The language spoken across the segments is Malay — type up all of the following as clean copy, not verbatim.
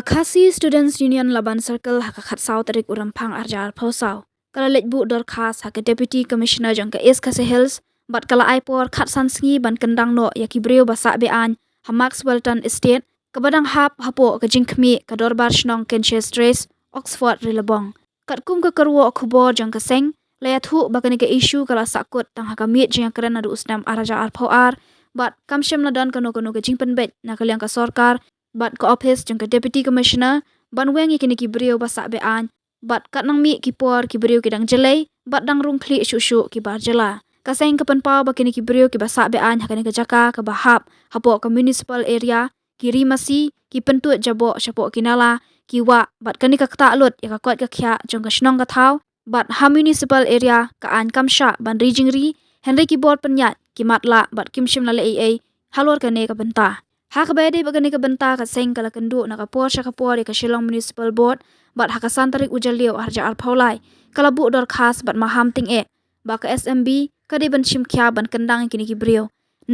Khasi Students Union Laban Circle haka khat sau tarik urampang arjar phosau. Kala lejbu dor khas haka Deputy Commissioner jangka East Khasi Hills bat kala aipor khat sansingi ban kendang no yaki breu basak bean ha Maxwellton Estate kabadang hap hapo ka jingkmi ka dorbar shnong Kenshe Straits Oxford Rilabong. Kat kum ka kerwo khubor jangka seng layat hu bakani ka isu kala sakut tang haka miet jang keren adu usnam arjar ar bat kamshem ladan kano ka jingpen bet nakaliang ka sorkar bat ko office jangka Deputy Commissioner ban weng yakini ki breu basak bean bat kat nang mi ki por ki breu ki dang jelai bat dang rung kli shu ki bar jela kaseng kapan pau bakini ki breu ki basak bean hakani ka jaka ka bahap hapo ka municipal area ki rimasi ki pentut jabo shapo kinala ki wa bat kani ka kta lut ya ka kot ka khya jangka shnong ka thau bat ha municipal area ka an kamsha ban rijingri Henry ki bor penyat ki matla bat kimshim la le halor ka ne ka benta hak bede bagani ka benta ka seng kala kendu na ka por sha ka por ka Shillong Municipal Board bat haka santarik ujalio harja ar phaulai kala bu dor khas bat maham ting ba ka SMB ka de ban shim khya ban kendang kini ki breu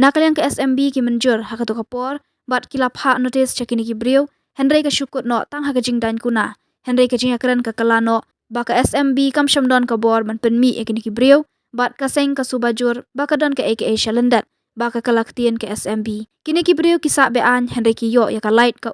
nakaliang ka SMB ki menjur haka to ka por bat kila pha notice chakini ki breu Henry ka shukut no tang haka jingdan kuna Henry ka jinga keren ka kala no ba ka SMB kam shamdon ka bor ban penmi kini ki breu bat ka seng ka subajur ba ka don ka aka shalendat baka kalaktien ke SMB kini ki breu ki sa bean Henry ki yo ya ka light ka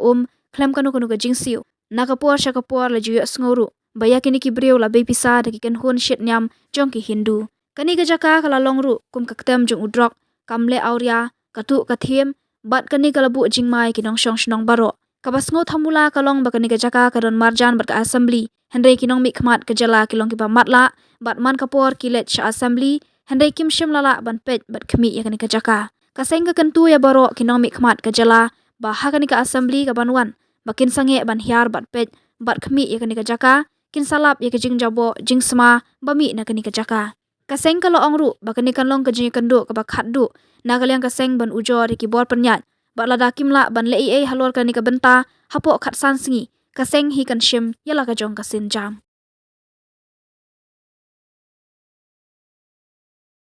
klem kanu ka jingsiu nakapor sha ka por la juyo sngoru baya kini ki breu la be pisa da ki kan hun shit nyam jong ki Hindu kani ka jaka kala longru kum ka ktem jong udrok kamle auria katu ka thiem bat kani kala bu jingmai ki nong shong shnong baro kabasngo thamula kalong bakani ka jaka ka don marjan bat ka assembly Henry ki nong mi khmat ka jala ki long ki ba matla bat man kapor ki let sha assembly Henry kim shim lala ban pet bat khmi yakani ka jaka kaseng ka kentu ya baro kinong mi khmat ka jala ba hakani ka assembly ka banwan bakin sange ban hiar bat pet bat khmi yakani ka jaka kin salap yak jing jabo jing sma bami nakani ka jaka kaseng ka lo ongru bakani kan long ka jing kandu ka ba khatdu nakaliang kaseng ban ujor ki bor penyat bat lada kimla ban le halor kani ka benta hapo khat san singi kaseng hi kan shim yala ka jong ka sin jam